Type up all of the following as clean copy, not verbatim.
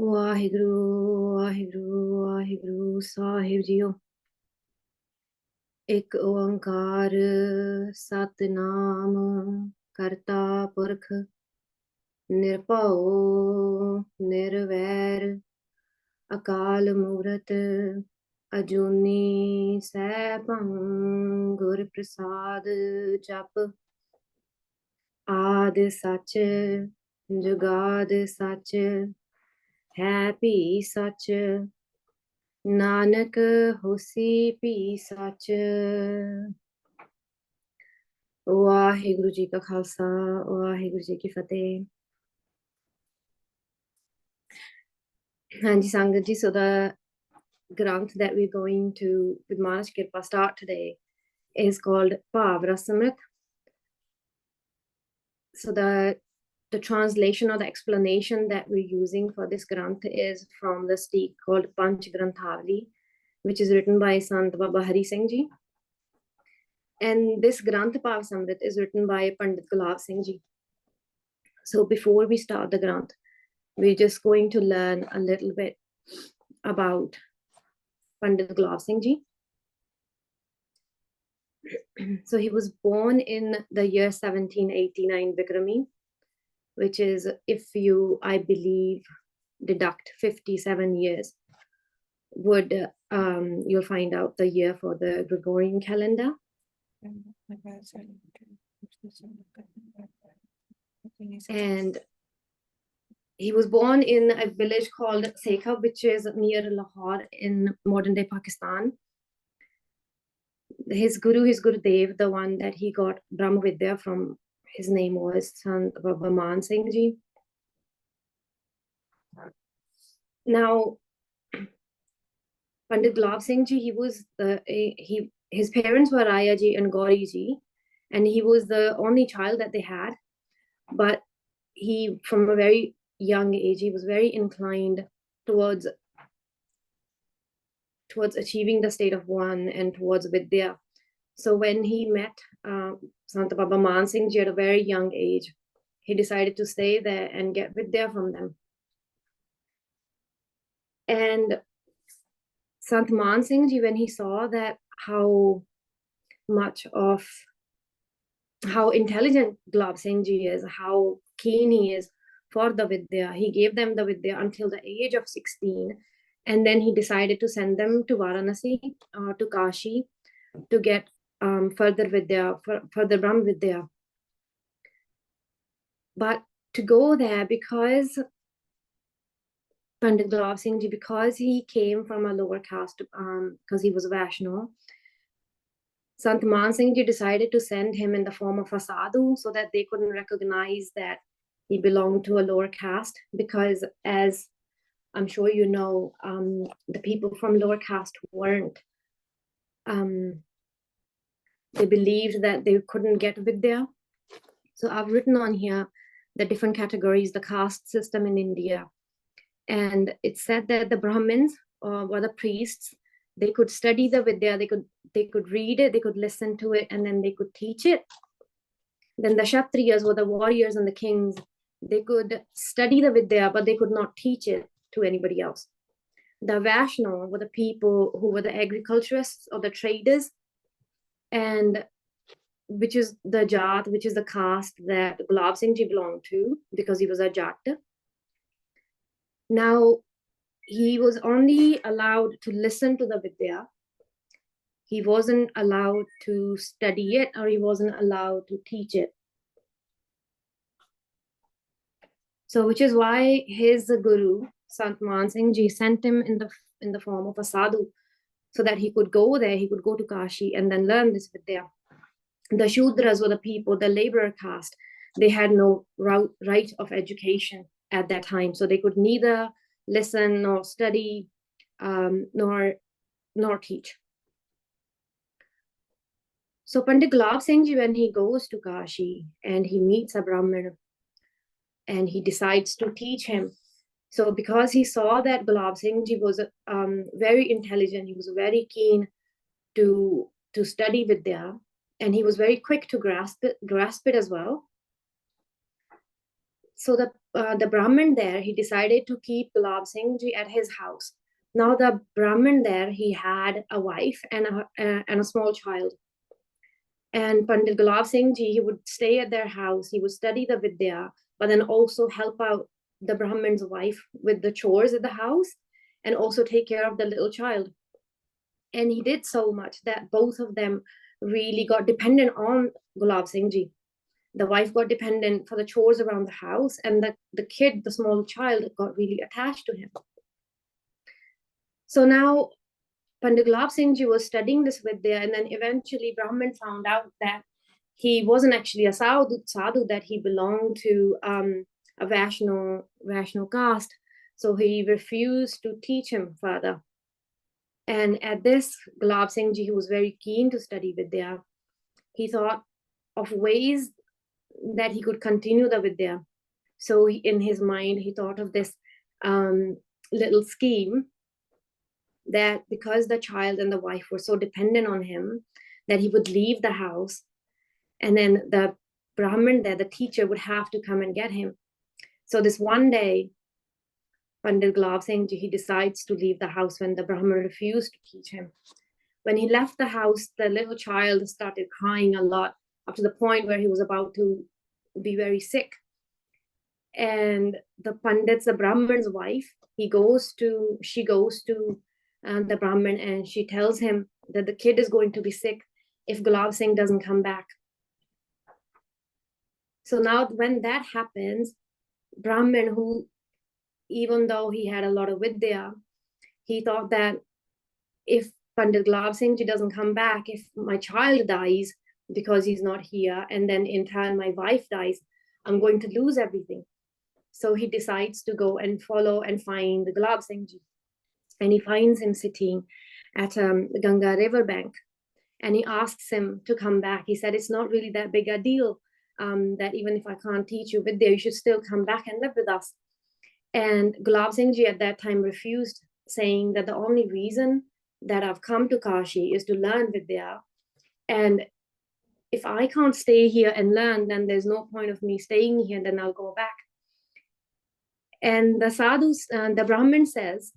ਵਾਹਿਗੁਰੂ ਵਾਹਿਗੁਰੂ ਵਾਹਿਗੁਰੂ ਸਾਹਿਬ JIO. ਇੱਕ ਓੰਕਾਰ ਸਤਿਨਾਮ ਕਰਤਾ ਪੁਰਖ ਨਿਰਭਉ ਨਿਰਵੈਰ ਅਕਾਲ ਮੂਰਤ ਅਜੂਨੀ ਸੈਭੰ ਗੁਰ ਪ੍ਰਸਾਦ ਜਪ ਆਦਿ ਸੱਚ ਜੁਗਾਦ ਸੱਚ ਹੈ ਭੀ ਸੱਚ ਨਾਨਕ ਹੋਸੀ ਭੀ ਸੱਚ। ਵਾਹਿਗੁਰੂ ਜੀ ਕਾ ਖਾਲਸਾ ਵਾਹਿਗੁਰੂ ਜੀ ਕੀ ਫਤਿਹ। ਹਾਂਜੀ ਸੰਗਤ ਜੀ, so the Granth that we're going to with Maharaj Kirpa start today is called Bhavarsamrit. So the translation or the explanation that we're using for this Granth is from the steek called Panch Granthavali, which is written by Sant Baba Hari Singh Ji. And this Granth Bhavarsamrit is written by Pandit Gulab Singh Ji. So before we start the Granth, we're just going to learn a little bit about Pandit Gulab Singh Ji. So he was born in the year 1789 Bikrami, which is, if you, I believe, deduct 57 years, would you'll find out the year for the Gregorian calendar. And he was born in a village called Sekha, which is near Lahore in modern day Pakistan. His Gurudev, the one that he got Brahma Vidya from, his name was Sant Baba Singh Ji. Now, Pandit Gulab Singh Ji, his parents were Raya Ji and Gauri Ji, and he was the only child that they had. But he, from a very young age, he was very inclined towards achieving the state of one and towards Vidya. So when he met Sant Baba Man Singh Ji at a very young age, he decided to stay there and get Vidya from them. And Sant Man Singh Ji, when he saw that how intelligent Gulab Singh Ji is, how keen he is for the Vidya, he gave them the Vidya until the age of 16. And then he decided to send them to Varanasi, to Kashi, to get further Brahma Vidya. But to go there, because Pandit Gulab Singh Ji, because he came from a lower caste, because he was a Vaishnav, Sant Man Singh Ji decided to send him in the form of a sadhu so that they couldn't recognize that he belonged to a lower caste. Because, as I'm sure you know, the people from lower caste weren't, they believed that they couldn't get Vidya. So I've written on here the different categories, the caste system in India. And it said that the Brahmins or the priests, they could study the Vidya, they could read it, they could listen to it, and then they could teach it. Then the Kshatriyas, or the warriors and the kings, they could study the Vidya, but they could not teach it to anybody else. The Vaishnav were the people who were the agriculturists or the traders, and which is the Jat, which is the caste that Gulab Singh Ji belonged to, because he was a Jat. Now, he was only allowed to listen to the Vidya. He wasn't allowed to study it, or he wasn't allowed to teach it. So, which is why his guru, Sant Man Singh Ji, sent him in the form of a sadhu, so that he could go there, he could go to Kashi and then learn this Vidya. The Shudras were the people, the laborer caste. They had no right of education at that time, so they could neither listen nor study nor teach. So Pandit Gulab Singh Ji, when he goes to Kashi and he meets a Brahmin and he decides to teach him, so because he saw that Gulab Singh Ji was very intelligent, he was very keen to study Vidya, and he was very quick to grasp it as well. So the Brahmin there, he decided to keep Gulab Singh Ji at his house. Now the Brahmin there, he had a wife and a small child. And Pandit Gulab Singh Ji, he would stay at their house. He would study the Vidya, but then also help out the Brahmin's wife with the chores at the house and also take care of the little child. And he did so much that both of them really got dependent on Gulab Singh Ji. The wife got dependent for the chores around the house, and the kid, the small child, got really attached to him. So now Pandit Gulab Singh Ji was studying this Vidya, and then eventually Brahman found out that he wasn't actually a sadhu, that he belonged to a Vaishno caste. So he refused to teach him further. And at this, Gulab Singh Ji, who was very keen to study Vidya, he thought of ways that he could continue the Vidya. So in his mind, he thought of this little scheme that because the child and the wife were so dependent on him, that he would leave the house, and then the Brahmin there, the teacher, would have to come and get him. So this one day, Pandit Gulab Singh Ji, he decides to leave the house when the Brahmin refused to teach him. When he left the house, the little child started crying a lot, up to the point where he was about to be very sick. And the Pandit's, the Brahmin's wife, she goes to the Brahmin, and she tells him that the kid is going to be sick if Gulab Singh doesn't come back. So now when that happens, Brahmin, who, even though he had a lot of Vidya, he thought that if Pandit Gulab Singh Ji doesn't come back, if my child dies because he's not here, and then in turn my wife dies, I'm going to lose everything. So he decides to go and follow and find the Gulab Singh Ji. And he finds him sitting at the Ganga river bank. And he asks him to come back. He said, it's not really that big a deal, that even if I can't teach you Vidya, you should still come back and live with us. And Gulab Singh Ji at that time refused, saying that the only reason that I've come to Kashi is to learn Vidya. And if I can't stay here and learn, then there's no point of me staying here, then I'll go back. And the sadhus, the Brahmin says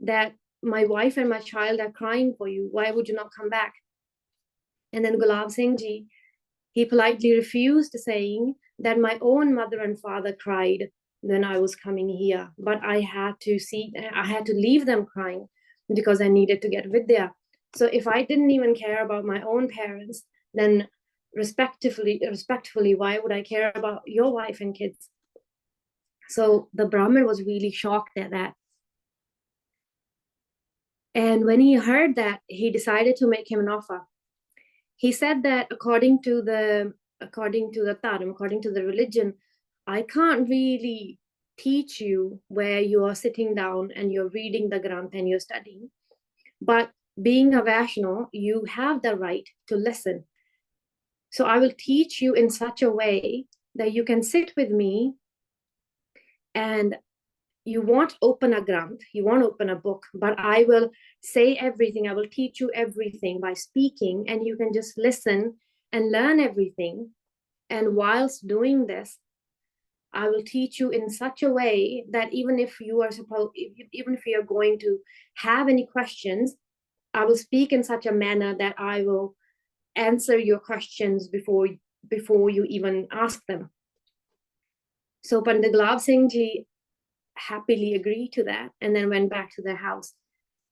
that my wife and my child are crying for you. Why would you not come back? And then Gulab Singh Ji, he politely refused, saying that my own mother and father cried when I was coming here, but I had to leave them crying because I needed to get Vidya. So if I didn't even care about my own parents, then respectfully, why would I care about your wife and kids? So the Brahmin was really shocked at that. And when he heard that, he decided to make him an offer. He said that according to the Dharma, according to the religion, I can't really teach you where you are sitting down and you're reading the Granth and you're studying. But being a Vaishno, you have the right to listen. So I will teach you in such a way that you can sit with me, and you won't open a Granth, you won't open a book, but I will say everything. I will teach you everything by speaking, and you can just listen and learn everything. And whilst doing this, I will teach you in such a way that even if you are going to have any questions, I will speak in such a manner that I will answer your questions before you even ask them. So Pandit Gulab Singh Ji happily agreed to that, and then went back to their house.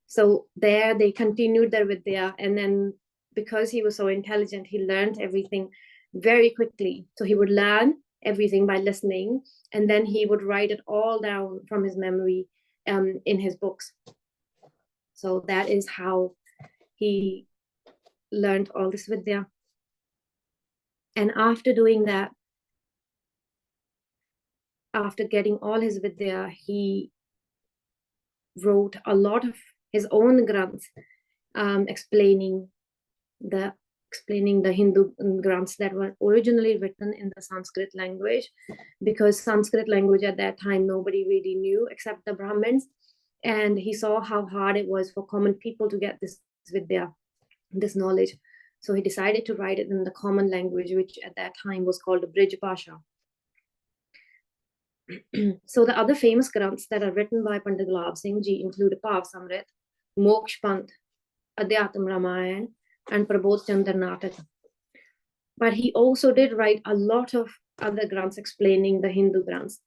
So there they continued their Vidya, and then because he was so intelligent, he learned everything very quickly. So he would learn everything by listening, and then he would write it all down from his memory in his books. So that is how he learned all this Vidya. And after doing that, after getting all his Vidya, he wrote a lot of his own Granths, explaining the Hindu Granths that were originally written in the Sanskrit language, because Sanskrit language at that time nobody really knew except the Brahmins, and he saw how hard it was for common people to get this Vidya, this knowledge. So he decided to write it in the common language, which at that time was called the Brij Bhasha. So the other famous granths that are written by Pandit Gulab Singh Ji include Bhavarsamrit, Moksh Panth, Adhyatam Ramayan, and Prabodh Chandra Natak. But he also did write a lot of other granths explaining the Hindu granths.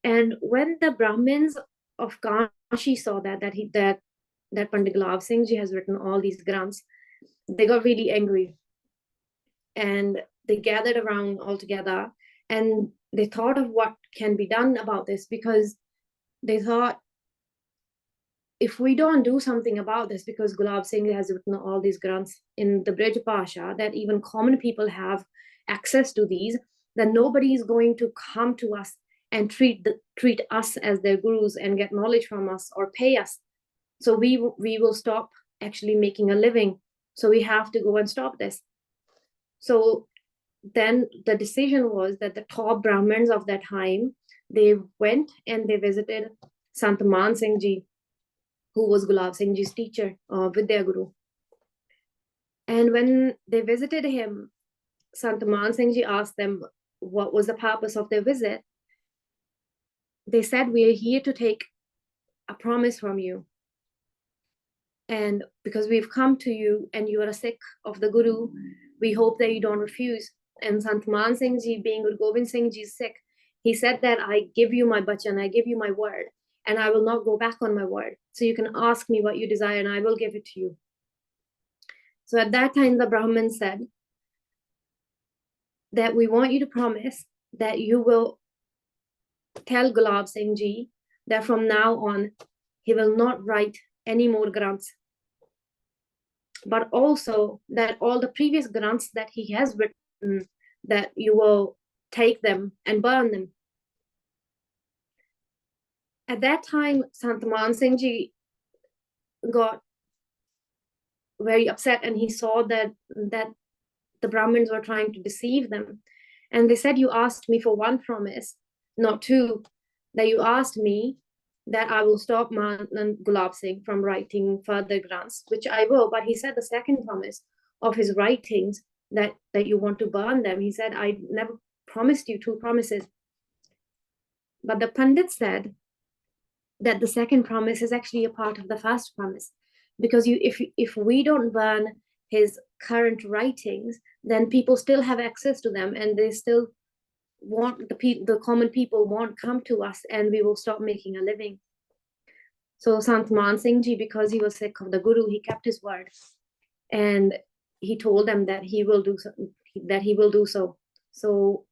And when the Brahmins of Kashi saw that Pandit Gulab Singh Ji has written all these granths, they got really angry, and they gathered around all together, and they thought of what can be done about this, because they thought, if we don't do something about this, because Gulab Singh has written all these granths in the Brij Pasha that even common people have access to these, then nobody is going to come to us and treat us as their gurus and get knowledge from us or pay us. So we will stop actually making a living. So we have to go and stop this. So then the decision was that the top Brahmins of that time, they went and they visited Sant Man Singh Ji, who was Gulab Singh Ji's teacher, Vidya Guru. And when they visited him, Sant Man Singh Ji asked them what was the purpose of their visit. They said, we are here to take a promise from you. And because we've come to you and you are a Sikh of the Guru, we hope that you don't refuse. And Sant Man Singh Ji, being Guru Gobind Singh Ji's Sikh, he said that I give you my bachan, I give you my word, and I will not go back on my word. So you can ask me what you desire and I will give it to you. So at that time, the Brahmin said that we want you to promise that you will tell Gulab Singh Ji that from now on, he will not write any more granths, but also that all the previous granths that he has written, that you will take them and burn them. At that time, Sant Man Singh Ji got very upset, and he saw that the Brahmins were trying to deceive them. And they said, you asked me for one promise, not two, that you asked me that I will stop Man and Gulab Singh from writing further granths, which I will. But he said the second promise of his writings, that you want to burn them. He said, I never promised you two promises. But the Pandit said that the second promise is actually a part of the first promise, because if we don't burn his current writings, then people still have access to them, and they still want the common people won't come to us, and we will stop making a living. So Sant Man Singh Ji, because he was Sikh of the Guru, he kept his word, and he told them that he will do so. So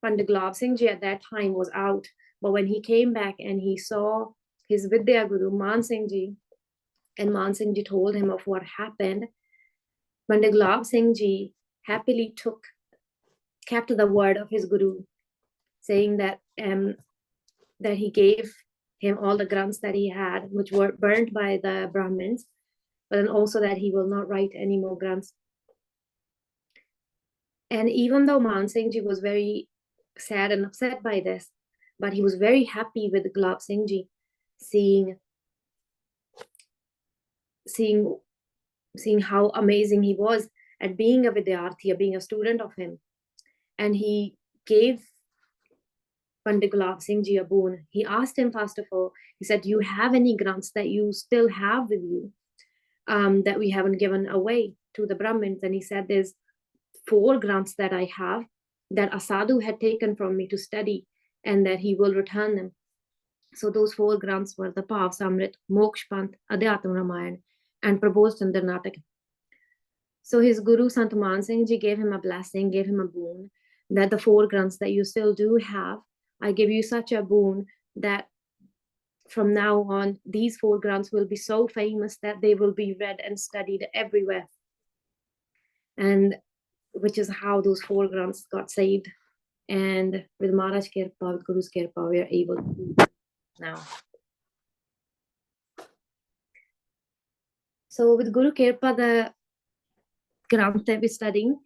Pandit Gulab Singh Ji at that time was out, but when he came back and he saw his Vidya Guru Man Singh Ji, and Man Singh Ji told him of what happened, Pandit Gulab Singh Ji happily kept the word of his Guru, saying that he gave him all the granths that he had, which were burnt by the Brahmins, but then also that he will not write any more granths. And even though Man Singh Ji was very sad and upset by this, but he was very happy with Gulab Singh Ji, seeing how amazing he was at being a Vidyarthi, being a student of him. And he gave Pandit Gulab Singh Ji a boon. He asked him, first of all, he said, do you have any granths that you still have with you, that we haven't given away to the Brahmins? And he said, there's 4 granths that I have that a sadhu had taken from me to study, and that he will return them. So those 4 granths were the Bhavarsamrit, Moksh Panth, Adhyatam Ramayan, and Prabodh Chandra Natak. So his Guru Sant Man Singh Ji gave him a blessing, gave him a boon, that the 4 granths that you still do have, I give you such a boon that from now on, these 4 granths will be so famous that they will be read and studied everywhere. And which is how those 4 granths got saved. And with Maharaj Kirpa, with Guru's Kirpa, we are able to do now. So with Guru Kirpa, the granth that we're studying,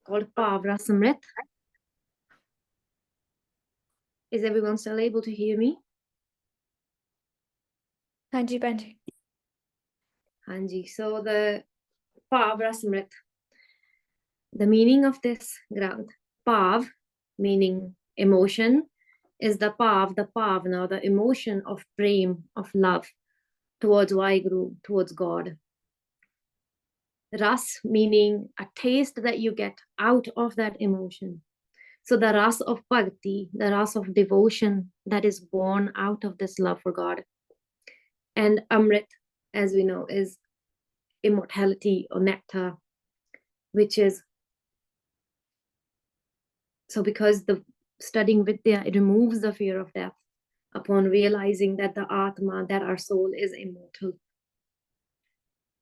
called Bhavarsamrit. Is everyone still able to hear me? Hanji, Panji. Hanji. So the Bhavarsamrit, the meaning of this granth, Bhav meaning emotion, is the pavna, the emotion of prem, of love towards Vaheguru, towards God. Ras meaning a taste that you get out of that emotion. So the ras of bhakti, the ras of devotion that is born out of this love for God. And Amrit, as we know, is immortality or nectar, which is, so because the studying Vidya, it removes the fear of death upon realizing that the Atma, that our soul is immortal.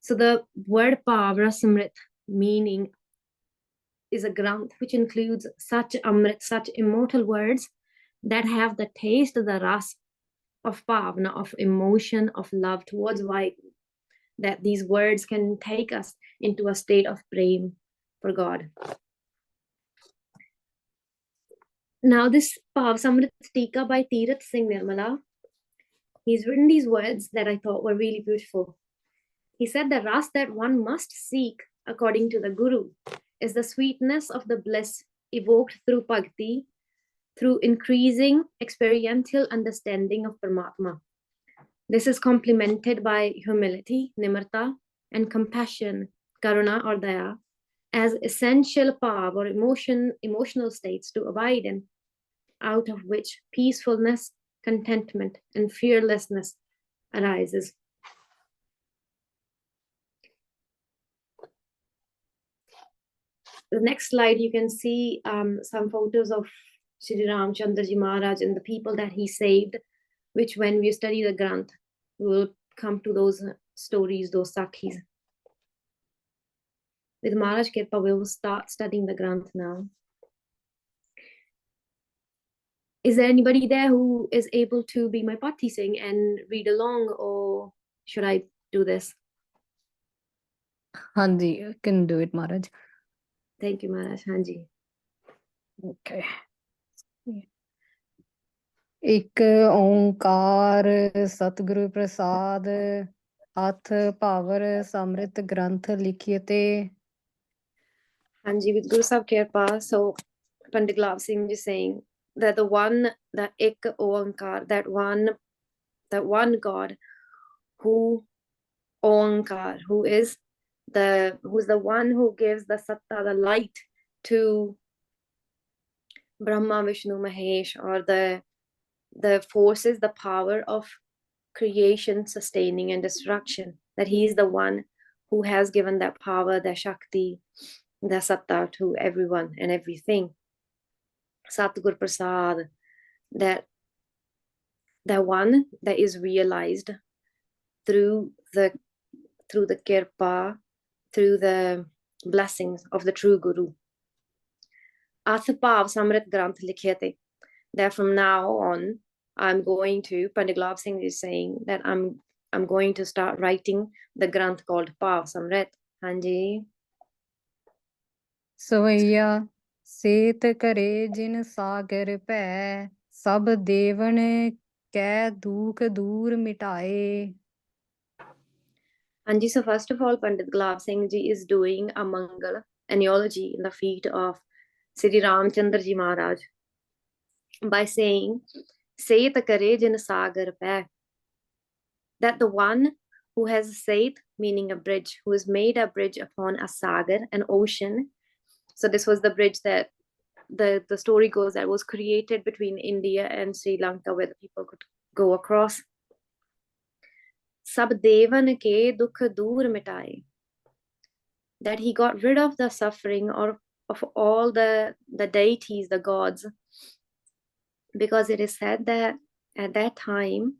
So the word Bhavarsamrit meaning is a granth which includes such Amrit, such immortal words that have the taste, the ras of bhavna, of emotion, of love towards Vaheguru, that these words can take us into a state of prem for God. Now this Bhavarsamrit Tika by Tirath Singh Nirmala, he's written these words that I thought were really beautiful. He said the ras that one must seek according to the Guru is the sweetness of the bliss evoked through bhakti, through increasing experiential understanding of Paramatma. This is complemented by humility, nimarta, and compassion, karuna or daya, as essential pav or emotional states to abide in, out of which peacefulness, contentment, and fearlessness arises. The next slide, you can see some photos of Shri Ramchandraji Maharaj and the people that he saved, which when we study the Granth, we will come to those stories, those sakhis. With Maharaj Kirpa, we will start studying the Granth now. Is there anybody there who is able to be my Pati Singh and read along, or should I do this? Hanji, you can do it, Maharaj. Thank you, Maharaj. Hanji. Okay. ਇੱਕ ਓੰਕਾਰ ਸਤਿਗੁਰੂ ਪ੍ਰਸਾਦ ਹੱਥ ਭਾਵਰ ਸਮ੍ਰਿਤ ਗ੍ਰੰਥ ਲਿਖਿਏ ਤੇ Hanji, with Guru Sahib Kirpa, so Pandit Lav Singh is saying that the one, that ik oankar, that one God who oankar, who's the one who gives the satta, the light to Brahma, Vishnu, Mahesh, or the forces, the power of creation, sustaining, and destruction, that he is the one who has given that power, the Shakti, the Satta to everyone and everything. Satgur Prasad, that one that is realized through the kirpa, through the blessings of the true Guru. Athapav Samrit Granth Likhete, that from now on, I'm going to, Pandit Lav Singh is saying that I'm going to start writing the Granth called Pav Samrit. Hanji. ਸਵਈਆ Seth ਕਰੇ ਜਿਨ ਸਾਗਰ ਭੈ ਸਭ ਦੇਵਨ ਕੈ ਦੁਖ ਦੂਰ ਮਿਟਾਏ. Hanji, so first of all, Pandit Gulab Singh Ji is doing a Mangal analogy in the feet of Sri Ramchandra Ji Maharaj by saying, Set kare jin sagar peh, that the one who has Set, meaning a bridge, who has made a bridge upon a sagar, an ocean. So this was the bridge that the story goes that was created between India and Sri Lanka, where the people could go across. Sab devan ke dukh dur mitaye, that he got rid of the suffering or of all the deities, the gods, because it is said that at that time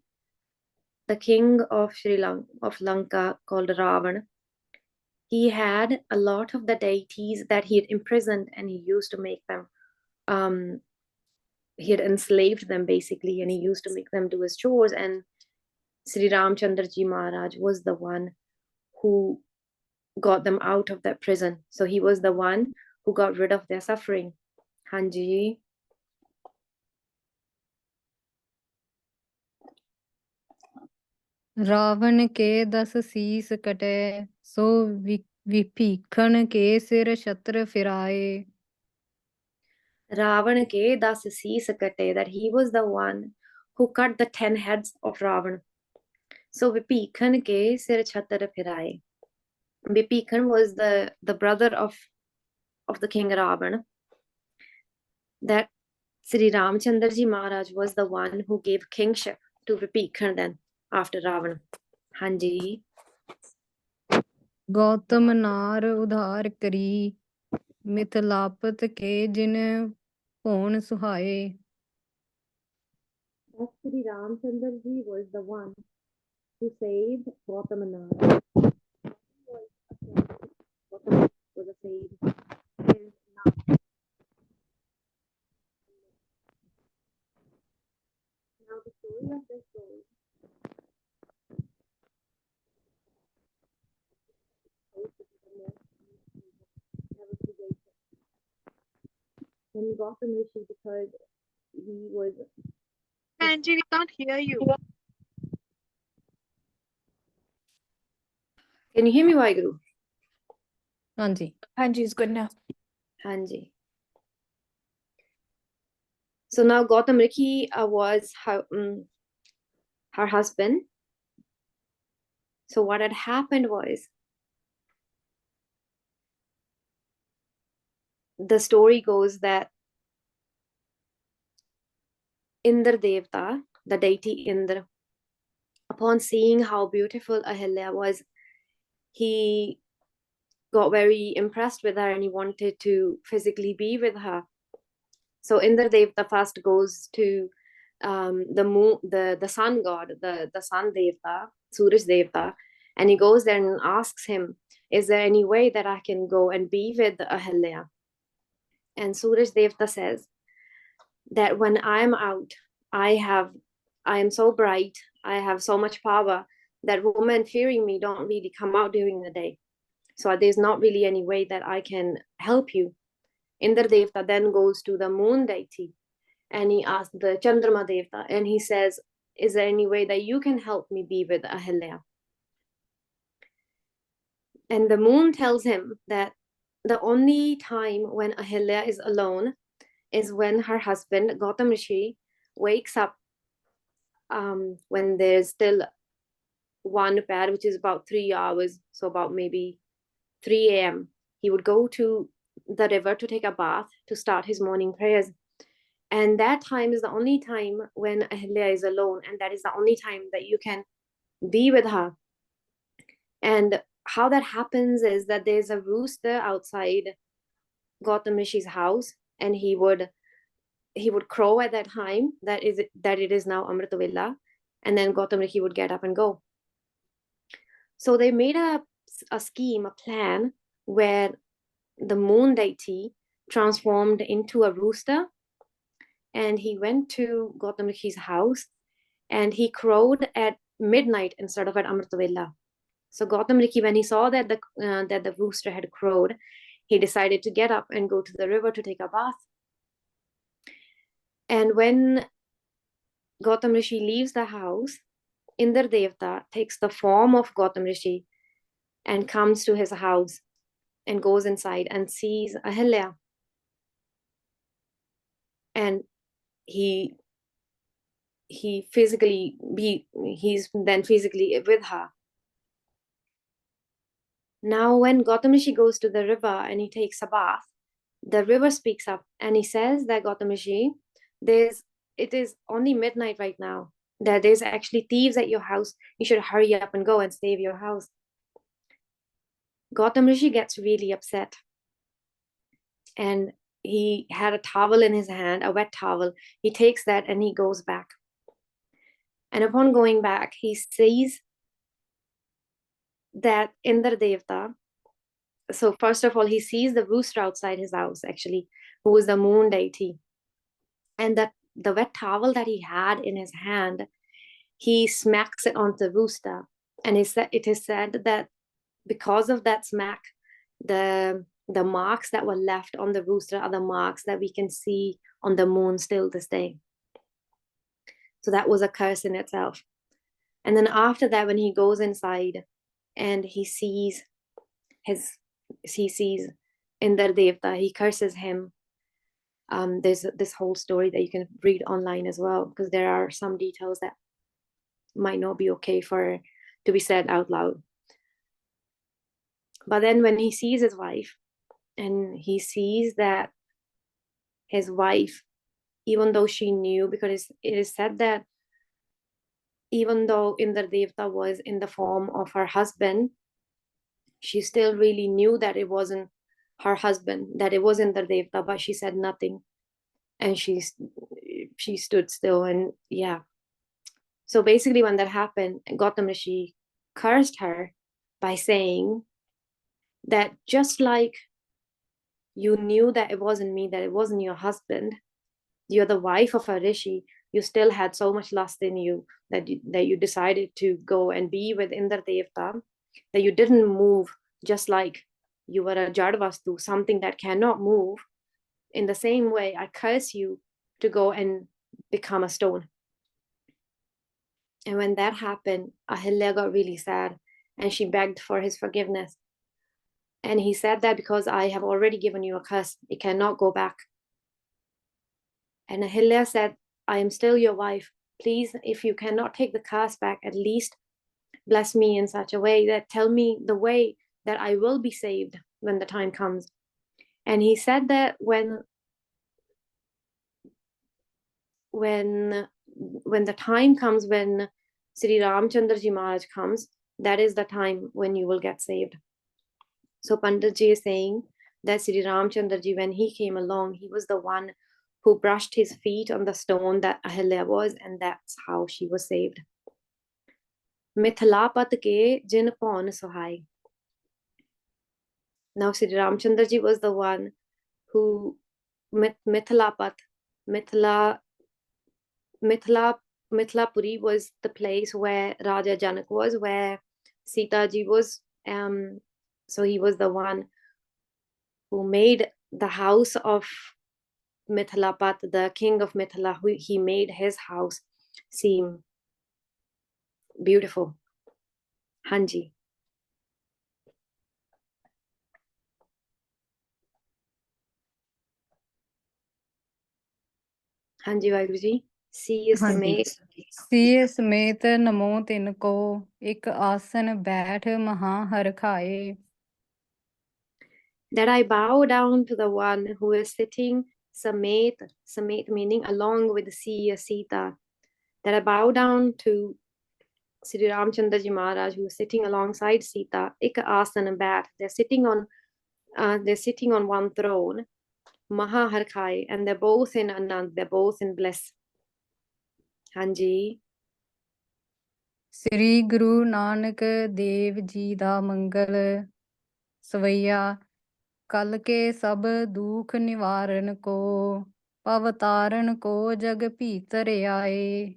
the king of Lanka, called Ravan, he had a lot of the deities that he had imprisoned, and he used to make them he had enslaved them basically, and he used to make them do his chores. And Sri Ramchandra Ji Maharaj was the one who got them out of that prison. So he was the one who got rid of their suffering. Hanji. Ravan ਕੇ ਦਸ ਸੀਸ ਕਟੇ ਸੋ ਵਿਭੀਖਣ ਕੇ ਸਿਰ ਛਤਰ ਫਿਰਾਏ. Ravan ke 10 sees kate, that he was the one who cut the 10 heads of Ravan. So Vipikhan ke sir chhattar phiraye. Vipikhan was the brother of the king Ravan. That Sri Ramchandra Ji Maharaj was the one who gave kingship to Vipikhan then after Ravan. Hanji. Gautam नार उधार करी मिथिलापत के जिन भोन सुहाए. That Sri Ramchandra Ji was the one who saved Gautamana. Gautam was a sage. And now the story of this goes. And Gautam Rishi, because he was. Angie, we can't hear you. Can you hear me, Waheguru? ਹਾਂਜੀ. Angie is good now. Hanji. So now Gautam Rishi was her husband. So what had happened was, the story goes that Indra Devta, the deity Indra, upon seeing how beautiful Ahilya was, he got very impressed with her and he wanted to physically be with her. So Indra Devta first goes to the moon, the sun god, the sun Devta, Suraj Devta, and he goes there and asks him, is there any way that I can go and be with Ahilya? And Suraj Devta says that when I'm out, I am so bright, I have so much power that women fearing me don't really come out during the day. So there's not really any way that I can help you. Indra Devta then goes to the moon deity and he asks the Chandrama Devta and he says, is there any way that you can help me be with Ahilya? And the moon tells him that the only time when Ahilya is alone is when her husband Gautam Rishi wakes up when there's still one pair, which is about 3 hours, so about maybe 3 a.m. He would go to the river to take a bath to start his morning prayers. And that time is the only time when Ahilya is alone, and that is the only time that you can be with her. And how that happens is that there's a rooster outside Gautam Rishi's house, and he would crow at that time that it is now Amrita Vela, and then Gautam Rishi would get up and go. So they made a scheme, a plan, where the moon deity transformed into a rooster, and he went to Gautam Rishi's house and he crowed at midnight instead of at Amrita Vela. So Gautam Rishi, when he saw that the rooster had crowed, he decided to get up and go to the river to take a bath. And when Gautam Rishi leaves the house, Indra Devta takes the form of Gautam Rishi and comes to his house and goes inside and sees Ahilya. And he's then physically with her. Now when Gautam Rishi goes to the river and he takes a bath, the river speaks up and he says that Gautam Rishi, it is only midnight right now, that there's actually thieves at your house. You should hurry up and go and save your house. Gautam Rishi gets really upset. And he had a towel in his hand, a wet towel. He takes that and he goes back. And upon going back, he sees that Indra Devta. So first of all, he sees the rooster outside his house, actually, who is the moon deity. And that the wet towel that he had in his hand, he smacks it onto the rooster. And it is said that because of that smack, the marks that were left on the rooster are the marks that we can see on the moon still this day. So that was a curse in itself. And then after that, when he goes inside and he sees Indra Devta, he curses him There's this whole story that you can read online as well, because there are some details that might not be okay to be said out loud. But then when he sees his wife, and he sees that his wife, even though she knew, because it is said that even though Indra Devta was in the form of her husband, she still really knew that it wasn't her husband, that it was Indra Devta, but she said nothing. And she stood still, and yeah. So basically when that happened, Gautam Rishi cursed her by saying that just like you knew that it wasn't me, that it wasn't your husband, you're the wife of a rishi, you still had so much lust in you that you decided to go and be with Indra Devta, that you didn't move just like you were a Jadvastu, something that cannot move. In the same way, I curse you to go and become a stone. And when that happened, Ahilya got really sad and she begged for his forgiveness. And he said that because I have already given you a curse, it cannot go back. And Ahilya said, I am still your wife. Please, if you cannot take the curse back, at least bless me in such a way that tell me the way that I will be saved when the time comes. And he said that when the time comes, when Sri Ramchandra Ji Maharaj comes, that is the time when you will get saved. So Pandit Ji is saying that Sri Ramchandra Ji, when he came along, he was the one who brushed his feet on the stone that Ahilya was, and that's how she was saved. Mithalapat ke jin paun sohai. Now Sri Ramchandra Ji was the one who Mithilapuri was the place where Raja Janak was, where Sita Ji was. So he was the one who made the house of Mithilapat, the king of Mithila. He made his house seem beautiful. Hanji. Hanji Vaheguru Ji. See ਹਾਂਜੀ। CA ਸਮੇਤ ਨਮੋ ਤਿਨ ਕੋ ਇੱਕ ਆਸਨ ਬੈਠ ਮਹਾ ਹਰ ਖਾਏ। That I bow down to the one who is sitting samet meaning along with Sita. That I bow down to Sri Ramchandra Ji Maharaj, who is sitting alongside Sita. Ik asana bat. They're sitting on one throne, Maha Harkai, and they're both in Anand. They're both in bliss. Hanji. ਸ੍ਰੀ ਗੁਰੂ ਨਾਨਕ ਦੇਵ ਜੀ ਦਾ ਮੰਗਲ ਸਵਈਆ ਕਲ ਕੇ ਸਭ ਦੁਖ ਨਿਵਾਰਨ ਕੋ ਪਵਤਾਰਨ ਕੋ ਜਗ ਭੀਤਰ ਆਏ।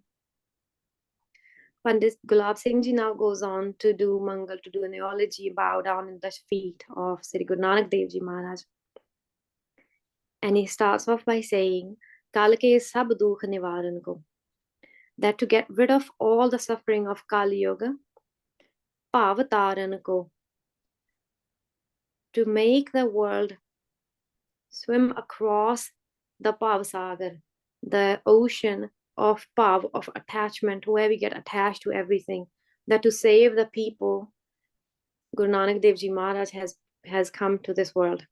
Pandit Gulab Singh Ji now goes on to do Mangal, to do an eulogy, bow down in the feet of Sri Guru Nanak Dev Ji Maharaj. And he starts off by saying, Kal ke sab dukh nivaran ko. That to get rid of all the suffering of Kali Yoga, Pavataran ko. To make the world swim across the Pavasagar, the ocean of Pav, of attachment, where we get attached to everything. That to save the people, Guru Nanak Dev Ji Maharaj has come to this world.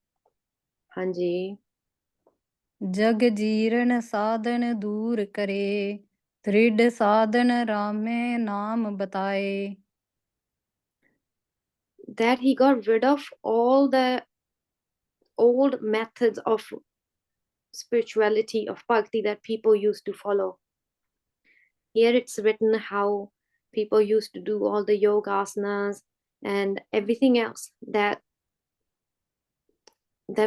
Hanji. ਜਗ ਜੀਰਨ ਸਾਧਨ ਦੂਰ ਕਰੇ ਦ੍ਰਿੜ ਸਾਧਨ ਰਾਮੇ ਨਾਮ ਬਤਾਏ। That he got rid of all the old methods of spirituality, of bhakti that people used to follow. Here it's written how people used to do all the yoga asanas and everything else that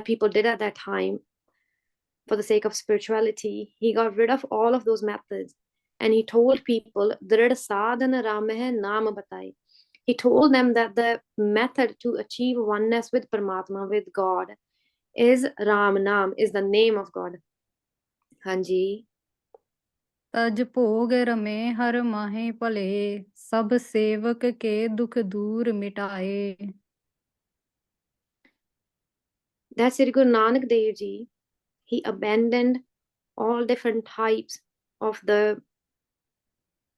people did at that time for the sake of spirituality. He got rid of all of those methods, and he told people, Drid sadhana rameh naam batai. He told them that the method to achieve oneness with Paramatma, with God, is Ram Nam, is the name of God. Hanji. ਤਜ ਭੋਗ ਰਮੇ ਹਰ ਮਾਹੇ ਭਲੇ ਸਭ ਸੇਵਕ ਕੇ ਦੁਖ ਦੂਰ ਮਿਟਾਏ। That Sri Guru Nanak Dev Ji, he abandoned all different types of the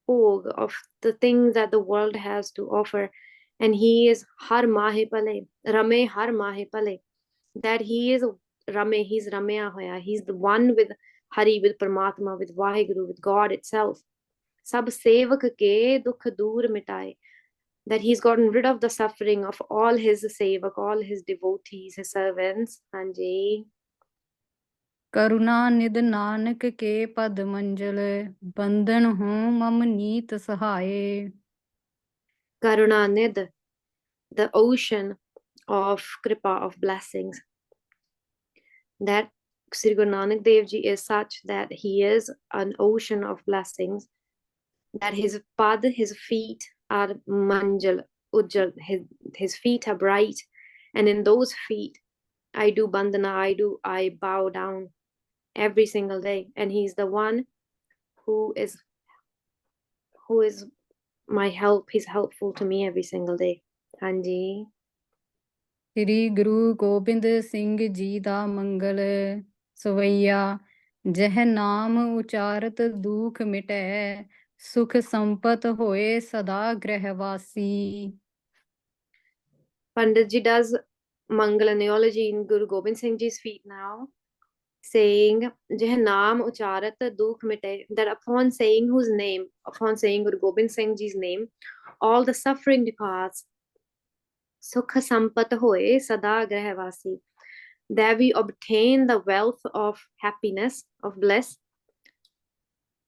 bhog, of the things that the world has to offer. And he is har mahe pale, rame har mahe pale, that he is rame, he's ramya hoya, he's the one with Hari, with Paramatma, with Vaheguru, with God itself. Sab sevak ke dukh dur mitaye, that he's gotten rid of the suffering of all his sevak, all his devotees, his servants. Hanji. करुणा निध नानक के पद मंजल बंधन हो मम नीत सहाय Karunanid, the ocean of kripa, of blessings. That Sri Guru Nanak Dev Ji is such that he is an ocean of blessings, that his pad, his feet are manjal, ujjal, his feet are bright, and in those feet I do bandhana, I bow down every single day, and he's the one who is my help. He's helpful to me every single day. Hanji. Shri Guru Gobind Singh ji दा मंगल सवैया जह नाम उचारत दुख मिटै सुख संपत होए सदा गृहवासी Pandit Ji does Mangal analogy in Guru Gobind Singh Ji's feet now, saying, Jeh naam ucharat dukh mite, that upon saying whose name, upon saying Guru Gobind Singh Ji's name, all the suffering departs. Sukha sampat hoye sada grahvasi, that we obtain the wealth of happiness, of bliss,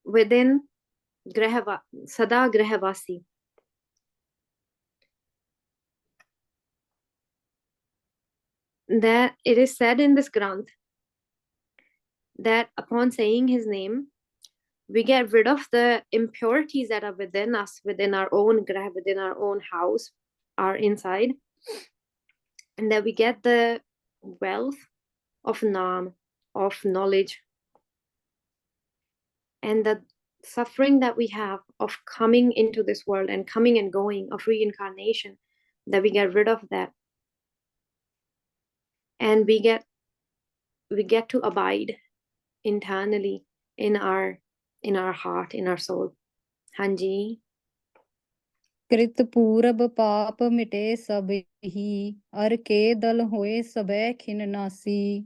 within sada grahvasi. That it is said in this Granth that upon saying his name, we get rid of the impurities that are within us, within our own grah, within our own house, our inside, and that we get the wealth of Naam, of knowledge, and the suffering that we have of coming into this world and coming and going, of reincarnation, that we get rid of that, and we get to abide internally in our heart, in our soul. Hanji. कृत पूरब पाप मिटे सब ही अर के दल होए सबे खिन नासी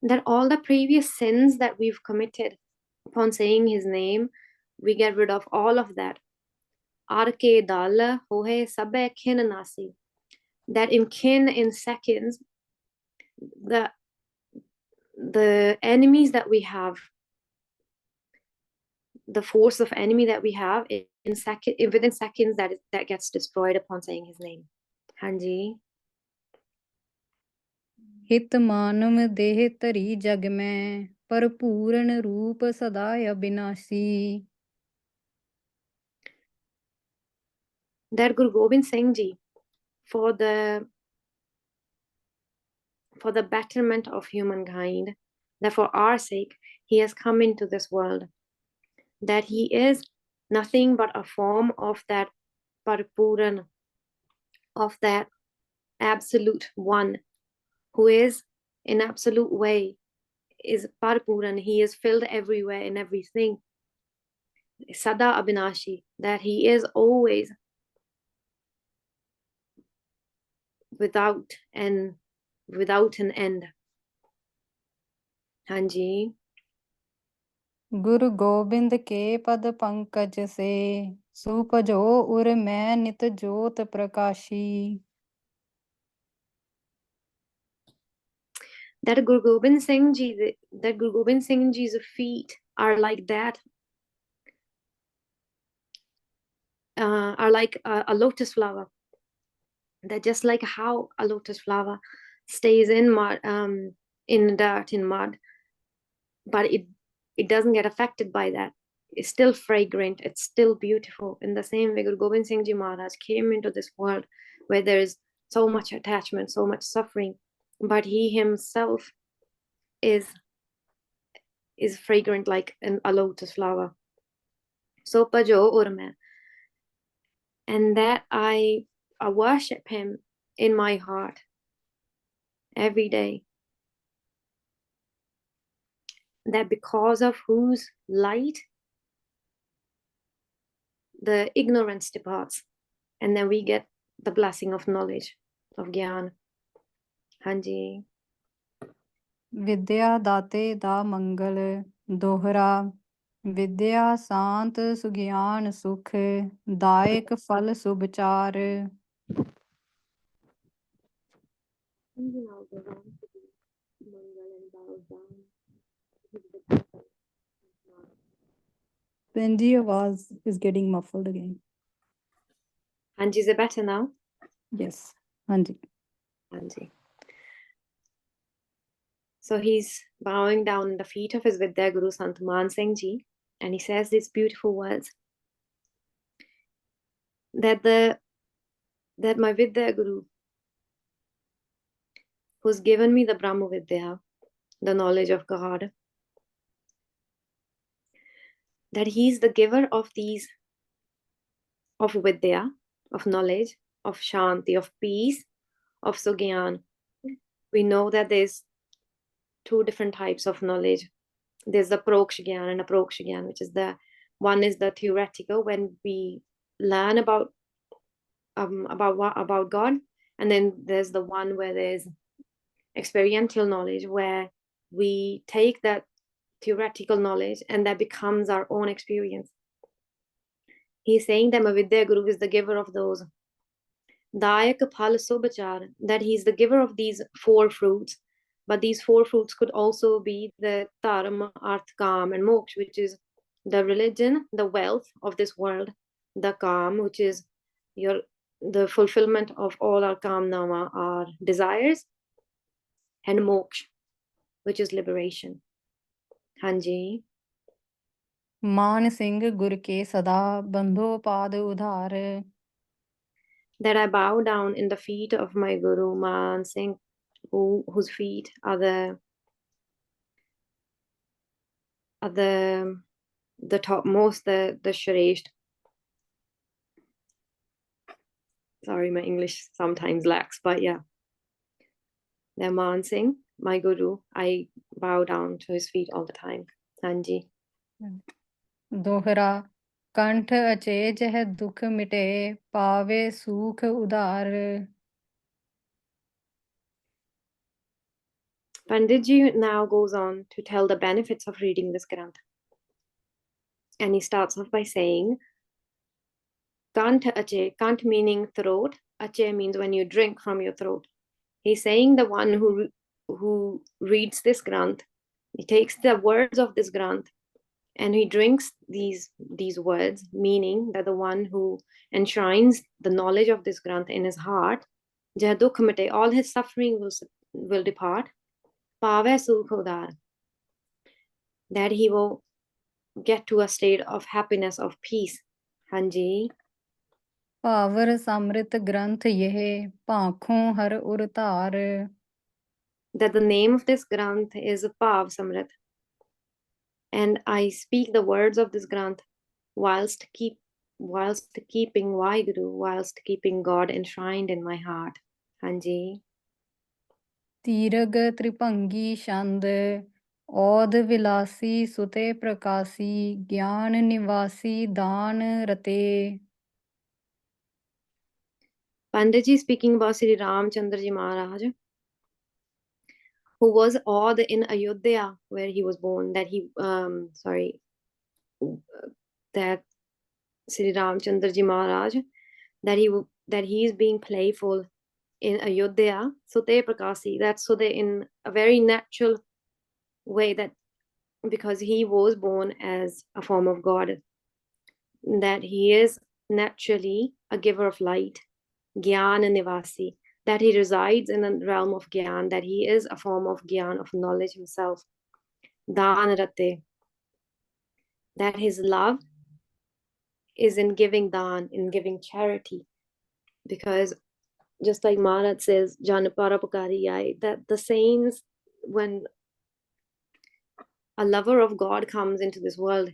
That all the previous sins that we've committed, upon saying his name, we get rid of all of that. Arke dal hohe sabe kin nasi, that in seconds, the enemies that we have, the force of enemy that we have, within seconds, that gets destroyed upon saying his name. Hanji. हित मानव देह तरी जग में पर पूर्ण रूप सदा अविनाशी That Guru Gobind Singh Ji, for the betterment of humankind, that for our sake he has come into this world, that he is nothing but a form of that Paripuran, of that absolute one, who is in absolute way, is Paripuran. He is filled everywhere in everything. Sada Abhinashi, that he is always without an end. Hanji. Guru Gobind के पद पंकज से सुपजो उर मैं नित ज्योत प्रकाशी That Guru Gobind Singh Ji's feet are like that, are like a lotus flower. That just like how a lotus flower stays in mud, in dirt, in mud, but it doesn't get affected by that. It's still fragrant. It's still beautiful. In the same way, Guru Gobind Singh Ji Maharaj came into this world where there is so much attachment, so much suffering, but he himself is fragrant like a lotus flower. So pajo urme, and that I worship him in my heart every day. that because of whose light the ignorance departs, and then we get the blessing of knowledge, of Gyan. Hanji. ਵਿਦਿਆ ਦਾਤੇ ਦਾ ਮੰਗਲ ਦੋਹਰਾ ਵਿਦਿਆ ਸ਼ਾਂਤ ਸੁਗਿਆਨ ਸੁਖ ਦਾਇਕ ਫਲ ਸੁਭਚਾਰ Benji, your voice is getting muffled again. Hanji, is it better now? Yes. Hanji. Hanji. So he's bowing down in the feet of his Vidya Guru Sant Man Singh Ji, and he says these beautiful words that my Vidya Guru, who's given me the Brahma Vidya, the knowledge of God, that he's the giver of these, of Vidya, of knowledge, of Shanti, of peace, of Sugyan. We know that there's two different types of knowledge. There's the Proksh Gyan and Aproksha Gyan, which is one is the theoretical, when we learn about God, and then there's the one where there's experiential knowledge, where we take that theoretical knowledge and that becomes our own experience. He's saying that Mavidya Guru is the giver of those. Dayak Phal Subachar, that he's the giver of these four fruits. But these four fruits could also be the Dharma, Arth, Kam, and Moksha, which is the religion, the wealth of this world, the Kam, which is the fulfillment of all our Kamnama, our desires, and Moksha, which is liberation. Hanji. ਮਾਨ ਸਿੰਘ ਗੁਰ ਕੇ ਸਦਾ ਬੰਧੋ ਪਾਦ ਉਧਾਰ That I bow down in the feet of my Guru Man Singh, whose feet are the topmost, the Shrestha. Sorry, my English sometimes lacks, but yeah. The Man Singh, my Guru, I bow down to his feet all the time. Hanji. ਦੋਹਰਾ ਕੰਠ ਅਚੇਜ ਹੈ ਦੁਖ ਮਿਟੇ ਪਾਵੇ ਸੂਖ ਉਧਾਰ Panditji now goes on to tell the benefits of reading this Granth. And he starts off by saying, Kant ache, Kant meaning throat, ache means when you drink from your throat. He's saying the one who reads this Granth, he takes the words of this Granth and he drinks these words, meaning that the one who enshrines the knowledge of this Granth in his heart, jadukh mite, all his suffering will depart, pave sukh udar, that he will get to a state of happiness, of peace. Hanji. ਭਾਵਰਸਮ੍ਰਿਤ ਗ੍ਰੰਥ ਇਹ ਭਾਖੋਂ ਹਰ ਉਰ ਧਾਰ That the name of this Granth is Bhavarsamrit. And I speak the words of this Granth whilst keeping Vaheguru, whilst keeping God enshrined in my heart. Hanji. ਤੀਰਗ ਤ੍ਰਿਭੰਗੀ ਛੰਦ ਔਧ ਵਿਲਾਸੀ ਸੁਤੇ ਪ੍ਰਕਾਸੀ ਗਿਆਨ ਨਿਵਾਸੀ ਦਾਨ ਰਤੇ Panditji speaking about Sri Ramchandra Ji Maharaj, who was awed in Ayodhya, where he was born, that Sri Ramchandra Ji Maharaj, that he is being playful in Ayodhya, Sute Prakasi, that's so that in a very natural way, that because he was born as a form of God, that he is naturally a giver of light, Gyan and Nivasi, that he resides in the realm of Gyan, that he is a form of Gyan, of knowledge himself. Dan Rate, that his love is in giving Dan, in giving charity. Because just like Maharaj says, Janaparapakari, that the saints, when a lover of God comes into this world,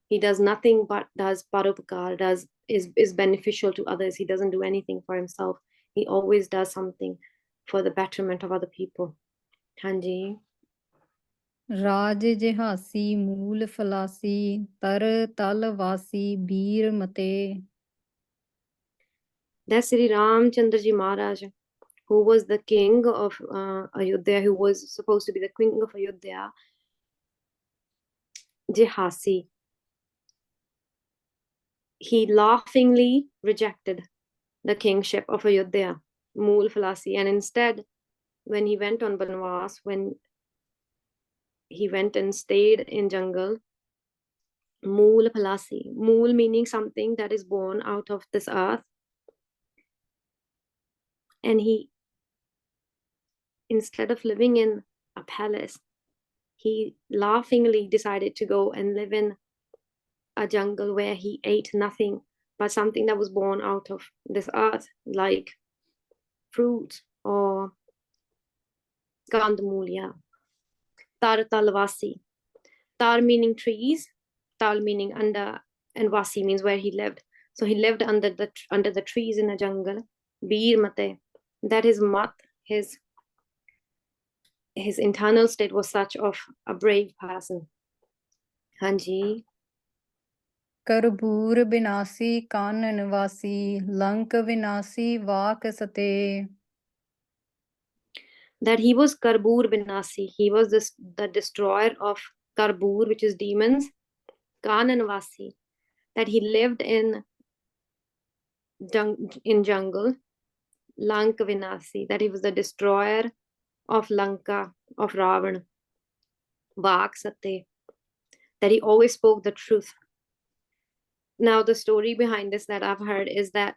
he does nothing but does parupakar, is beneficial to others. He doesn't do anything for himself. He always does something for the betterment of other people. Hanji. ਰਾਜ ਜਿਹਾਸੀ ਮੂਲ ਫਲਾਸੀ ਤਰ ਤਲ ਵਾਸੀ ਬੀਰ ਮਤੇ That's Sri Ramchandra Ji Maharaj, who was the king of Ayodhya, who was supposed to be the king of Ayodhya, Jihasi. He laughingly rejected the kingship of Ayodhya, Mool Falasi, and instead, when he went on Banwas, when he went and stayed in jungle, Mool Falasi, Mool meaning something that is born out of this earth, and he, instead of living in a palace, he laughingly decided to go and live in a jungle where he ate nothing but something that was born out of this earth, like fruit or gandamulya. Tar talvasi. Tar meaning trees, tal meaning under, and vasi means where he lived. So he lived under the trees in a jungle. Bir mate, that his mat, his internal state was such of a brave person. Hanji. ਕਰਬੂਰ ਬਿਨਾਸੀ ਕਾਨਨ ਵਾਸੀ ਲੰਕ ਵਿਨਾਸੀ ਵਾਕ ਸਤੇ That he was Karbur Binasi. He was the destroyer of Karbur, which is demons. Kananvasi. That he lived in jungle. Lanka Vinasi. That he was the destroyer of Lanka, of Ravan. Vak Sate. That he always spoke the truth. Now, the story behind this that I've heard is that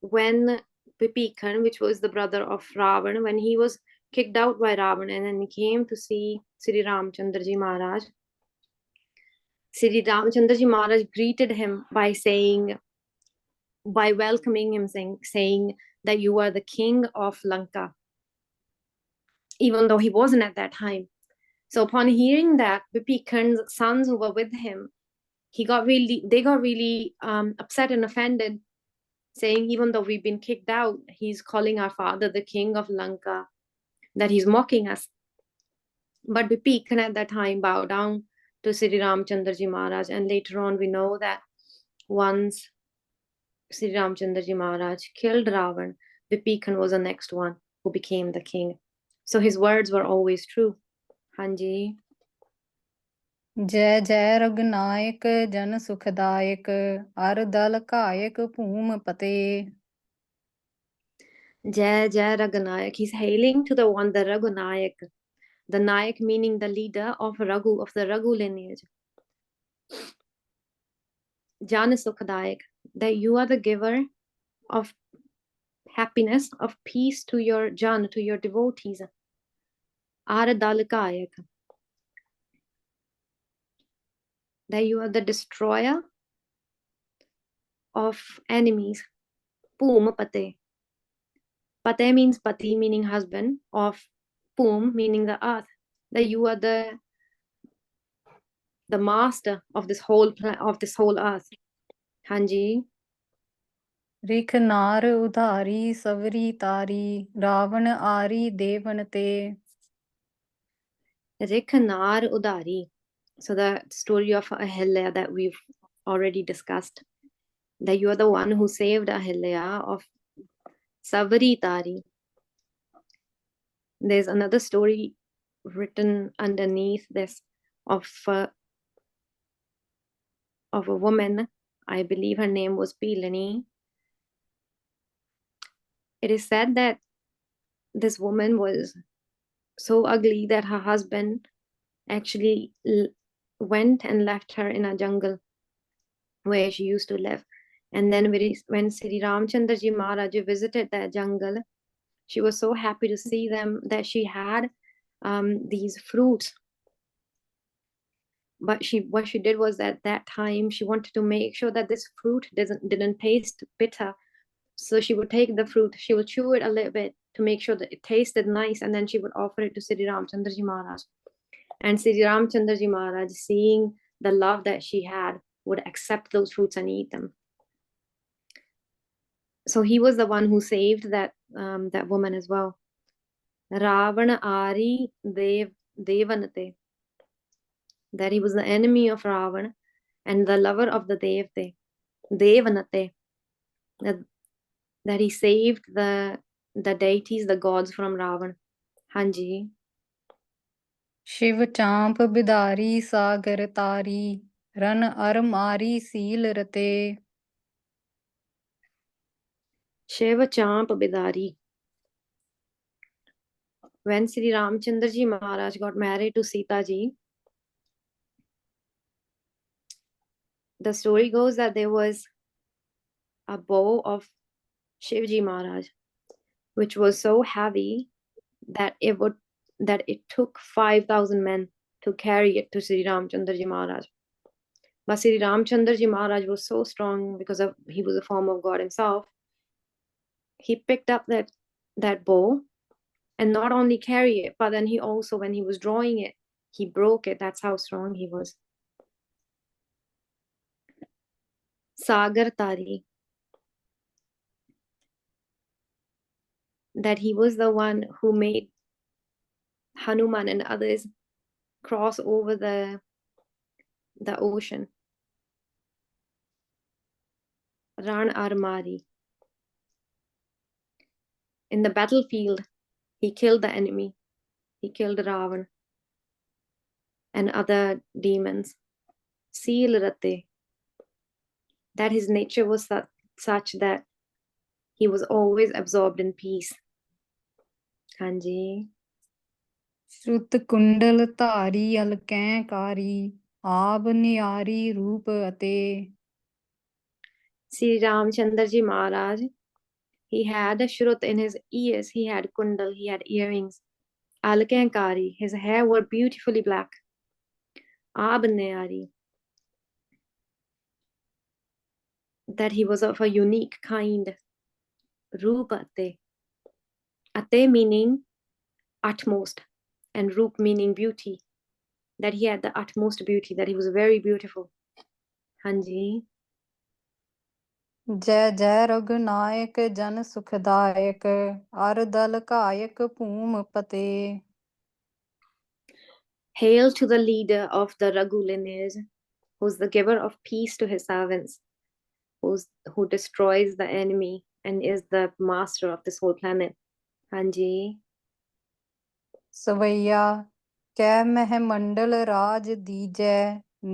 when Pipikan, which was the brother of Ravan, when he was kicked out by Ravan and then he came to see Sri Ramchandra Ji Maharaj, Sri Ramchandra Ji Maharaj greeted him by welcoming him, saying that you are the king of Lanka, even though he wasn't at that time. So upon hearing that, Pipikan's sons who were with him, they got really upset and offended, saying, even though we've been kicked out, he's calling our father the king of Lanka, that he's mocking us. But Pipikan at that time bowed down to Sri Ramchandra Ji Maharaj, and later on we know that once Sri Ramchandra Ji Maharaj killed Ravan, Pipikan was the next one who became the king. So his words were always true. Hanji. ਜੈ ਜੈ ਰਘੁਨਾਇਕ ਜਨ ਸੁਖਦਾਇਕ ਅਰ ਦਲ ਘਾਇਕ ਭੂਮ ਪਤੇ Jai Jai Raghunayak. He's hailing to the one, the Raghunayak. The Nayak meaning the leader of Raghu, of the Raghu lineage. Jan Sukhadayak, that you are the giver of happiness, of peace to your Jan, to your devotees. Aradalakayak, that you are the destroyer of enemies. Poom Pate. Pate means Pati, meaning husband, of Poom, meaning the earth. That you are the master of this whole earth. Hanji. ਰਿਖ ਨਾਰ ਉਧਾਰੀ ਸਵਰੀ ਤਾਰੀ ਰਾਵਣ ਆਰੀ ਦੇਵਨ ਤੇ Rikhanar Udari. So the story of Ahilya that we've already discussed, that you are the one who saved Ahilya of Savari Tari. There's another story written underneath this of a woman. I believe her name was Pilani. It is said that this woman was so ugly that her husband actually went and left her in a jungle where she used to live. And then when Sri Ramchandra Ji Maharaj visited that jungle, she was so happy to see them that she had these fruits. But what she did was at that time, she wanted to make sure that this fruit didn't taste bitter. So she would take the fruit, she would chew it a little bit to make sure that it tasted nice, and then she would offer it to Sri Ramchandra Ji Maharaj. And Sri Ramchandra Ji Maharaj, seeing the love that she had, would accept those fruits and eat them. So he was the one who saved that woman as well. Ravana Ari Devanate. That he was the enemy of Ravana and the lover of the Devanate. That he saved the deities, the gods from Ravana. Hanji. Shiv चांप बिदारी सागर तारी run अर मारी seal rate Shiva Champ Bidari. When Sri Ramchandra Ji Maharaj got married to Sita Ji, the story goes that there was a bow of Shivji Maharaj, which was so heavy that it took 5,000 men to carry it to Sri Ramchandra Ji Maharaj. But Sri Ramchandra Ji Maharaj was so strong because he was a form of God himself. He picked up that bow and not only carry it, but then he also, when he was drawing it, he broke it. That's how strong he was. Sagar Tari. That he was the one who made Hanuman and others cross over the ocean. Ran Armari. In the battlefield, he killed the enemy. He killed Ravan and other demons. Seal Rate. That his nature was such that he was always absorbed in peace. Hanji. श्रुत कुंडल धारी अलकैकारी आब नियारी रूप अते Sri Ramchandra Ji Maharaj, he had a shrut in his ears, he had kundal, he had earrings. Alkankari, his hair were beautifully black. Abnayari, that he was of a unique kind. Rupate, ate meaning utmost, and Rup meaning beauty. That he had the utmost beauty, that he was very beautiful. Hanji. जय जय रघुनायक जन सुखदायक अर दल कायक भूम पते Hail to the leader of the Raghu lineage, who's the giver of peace to his servants, who destroys the enemy and is the master of this whole planet. Hanji. सवैया कै मह मंडल राज दीजै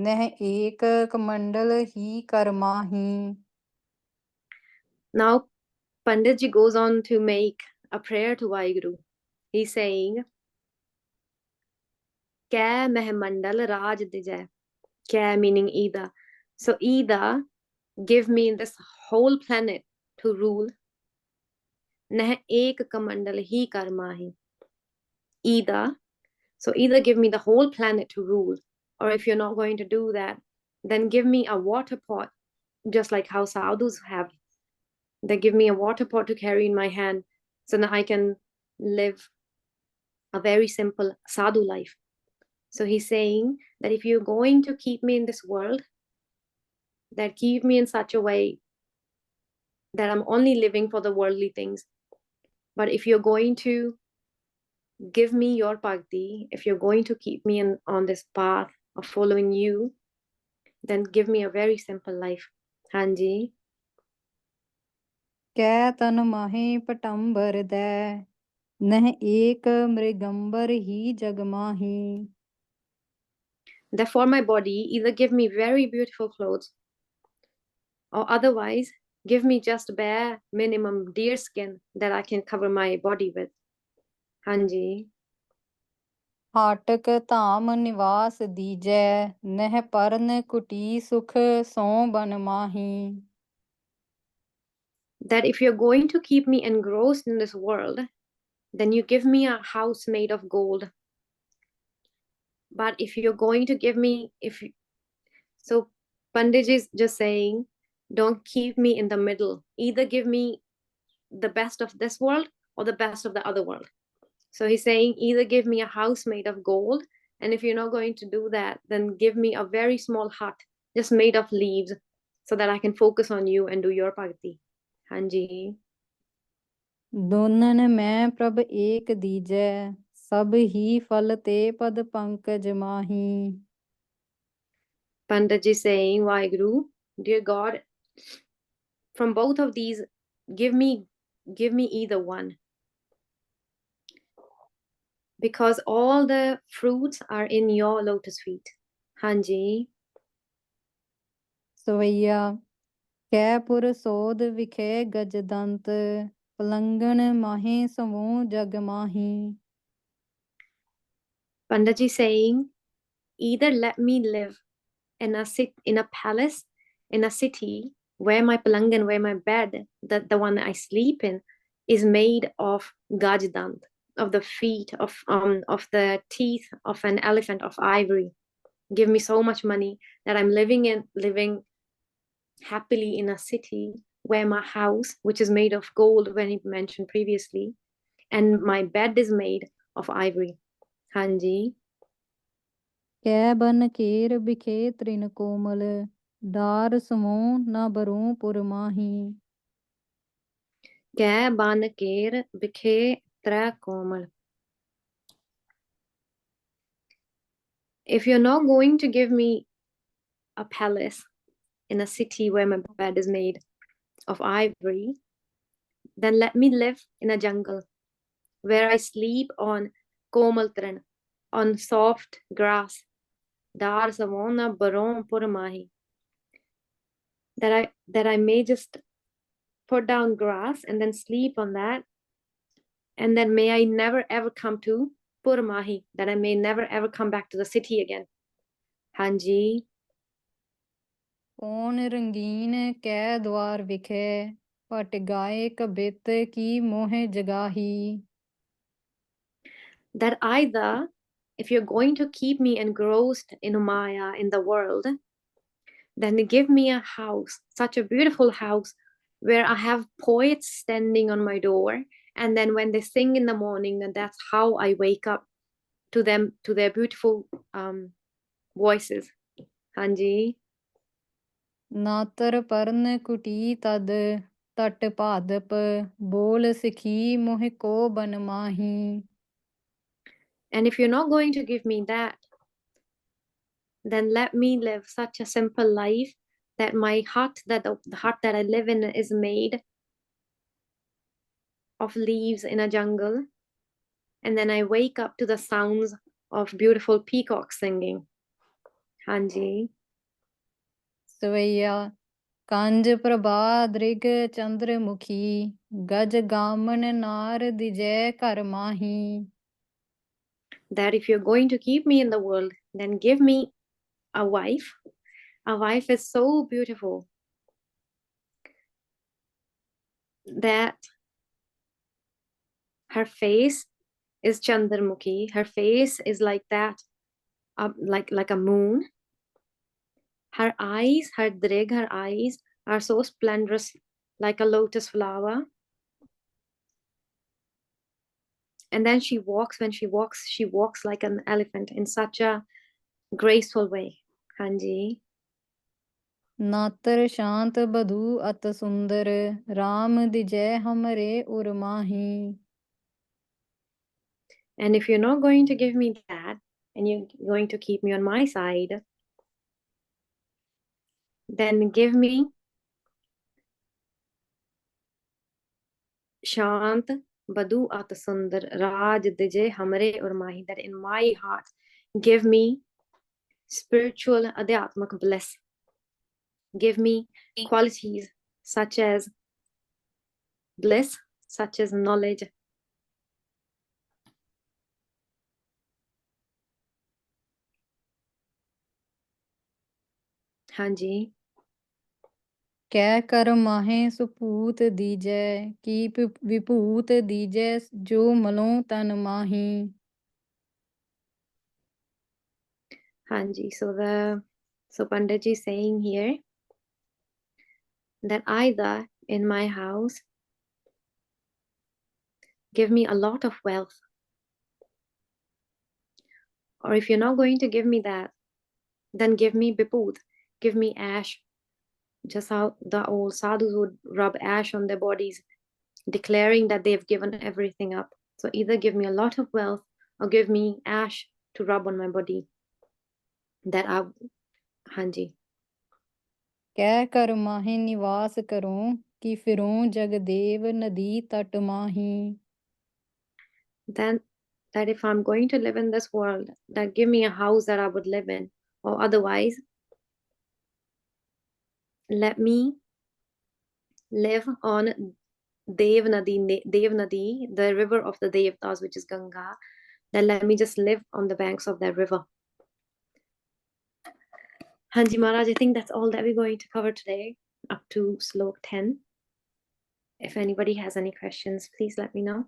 नह एक कमंडल ही Karmahi Now, Panditji goes on to make a prayer to Vaheguru. He's saying, Kya Mahmandal Raj Dijay. Kya meaning either. So either give me this whole planet to rule. Nah ek kamandal hi karmahi. Either. So either give me the whole planet to rule, or if you're not going to do that, then give me a water pot, just like how sadhus have. They give me a water pot to carry in my hand so that I can live a very simple sadhu life. So he's saying that if you're going to keep me in this world, that keep me in such a way that I'm only living for the worldly things. But if you're going to give me your bhakti, if you're going to keep me on this path of following you, then give me a very simple life. Hanji. कै तन माहे पटंबर दै नह एक मृगंबर ही जगमाही Therefore, my body, either give me very beautiful clothes, or otherwise give me just bare minimum deer skin that I can cover my body with. Hanji. हाटक धाम निवास दीजै नह परन कुटी सुख सो बन माही That if you're going to keep me engrossed in this world, then you give me a house made of gold. But if you're going to give me, so Pandit is just saying, don't keep me in the middle. Either give me the best of this world or the best of the other world. So he's saying, either give me a house made of gold, and if you're not going to do that, then give me a very small hut just made of leaves so that I can focus on you and do your bhakti. Hanji. ਦੋਨਨ ਮੈਂ ਪ੍ਰਭ ਏਕ ਦੀਜੈ ਸਭ ਹੀ ਫਲ ਤੇ ਪਦ ਪੰਕਜ ਮਾਹੀ Pandit ji saying, Waheguru, dear God, from both of these, give me either one. Because all the fruits are in your lotus feet. Hanji. ਸਵਈਆ ਕੈ ਪੁਰ ਸੋਧ ਵਿਖੇ ਗਜਦੰਤ ਪਲੰਗਣ ਮਾਹੇ ਸਮੂਹ ਜਗ ਮਾਹੀ Pandit ji saying, either let me live in a palace, in a city where my palangan, where my bed, the one I sleep in, is made of gajdant, of the feet, of the teeth of an elephant, of ivory. Give me so much money that I'm living happily in a city where my house, which is made of gold, when he mentioned previously, and my bed is made of ivory. Hanji. ਕੈ ਬਨ ਕੇਰ ਬਿਖੇ ਤ੍ਰਿਨ ਕੋਮਲ ਡਾਰ ਸਮੂਹ ਨਾ brew ਪੁਰ ਮਾਹੀ Kya ban ker bikhe tra komal. If you're not going to give me a palace in a city where my bed is made of ivory, then let me live in a jungle where I sleep on komaltran, on soft grass, dar savona baron purmahi. That I may just put down grass and then sleep on that, and then may I never ever come to Purmahi, that I may never ever come back to the city again. Hanji. ਕੌਣ ਰੰਗੀਨ ਕੈ ਦਵਾਰ ਵਿਖੇ ਪਟ ਗਾਏ ਕਬਿਤ ਕੀ ਮੋਹਿ ਜਗਾਹੀ That either, if you're going to keep me engrossed in Maya, in the world, then give me a house, such a beautiful house, where I have poets standing on my door, and then when they sing in the morning, and that's how I wake up to them, to their beautiful voices. Hanji. ਨਾਤਰ ਪਰਨ ਕੁਟੀ ਤਦ ਤਟ ਭਾਦਪ ਬੋਲ ਸਿਖੀ ਮੋਹਿ ਕੋ ਬਨ ਮਾਹੀ And if you're not going to give me that, then let me live such a simple life that my hut, that the hut that I live in is made of leaves in a jungle, and then I wake up to the sounds of beautiful peacocks singing. Hanji. ਸਵਈਆ ਕੰਜ ਪ੍ਰਭਾ ਦ੍ਰਿਗ ਚੰਦਰ ਮੁਖੀ ਗਜ ਗਾਮਨ ਨਾਰ ਦਿਜੈ ਘਰ ਮਾਹੀ That if you're going to keep me in the world, then give me a wife. A wife is so beautiful that her face is Chandramukhi. Her face is like that, like a moon. Her eyes, her drig, her eyes are so splendorous, like a lotus flower. And then when she walks like an elephant in such a graceful way. Hanji. ਨਾਤਰ ਸ਼ਾਂਤ ਬਧੂ ਅਤ ਸੁੰਦਰ ਰਾਮ ਦਿਜੈ ਹਮਰੇ ਉਰ ਮਾਹੀ And if you're not going to give me that, and you're going to keep me on my side, then give me Shant Badu At Sundar Raj Dije Hamare Urmahi, that in my heart give me spiritual adhyatmak bliss. Give me qualities such as bliss, such as knowledge. Hanji. ਕੈ ਕਰ ਮਾਹੇ ਸੁਪੂਤ ਦੀਜੈ ਕੀ ਵਿਭੂਤ ਦੀਜੈ ਜੋ ਮਲੋਂ ਤਨ ਮਾਹੀ Hanji. So Pandit ji is saying here that either in my house give me a lot of wealth, or if you're not going to give me that, then give me biput, give me ash, just how the old sadhus would rub ash on their bodies declaring that they've given everything up. So either give me a lot of wealth or give me ash to rub on my body. That I, Hanji. ਕਹਿ ਕਰ ਮਾਹੀ ਨਿਵਾਸ ਕਰੂੰ ਕਿ ਫਿਰੂੰ ਜਗ ਦੇਵ ਨਦੀ ਤਟ ਮਾਹੀ Then that if I'm going to live in this world, that give me a house that I would live in, or otherwise let me live on Dev Nadi, the river of the Devtas, which is Ganga. Then let me just live on the banks of that river. Hanji Maharaj, I think that's all that we're going to cover today, up to Slok 10. If anybody has any questions, please let me know.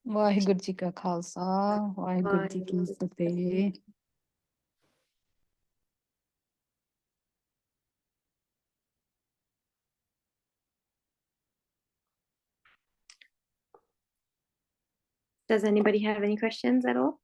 Waheguru ji ਕਾ ਖਾਲਸਾ ਵਾਹਿਗੁਰੂ ਜੀ ਕੀ ਫਤਿਹ Does anybody have any questions at all?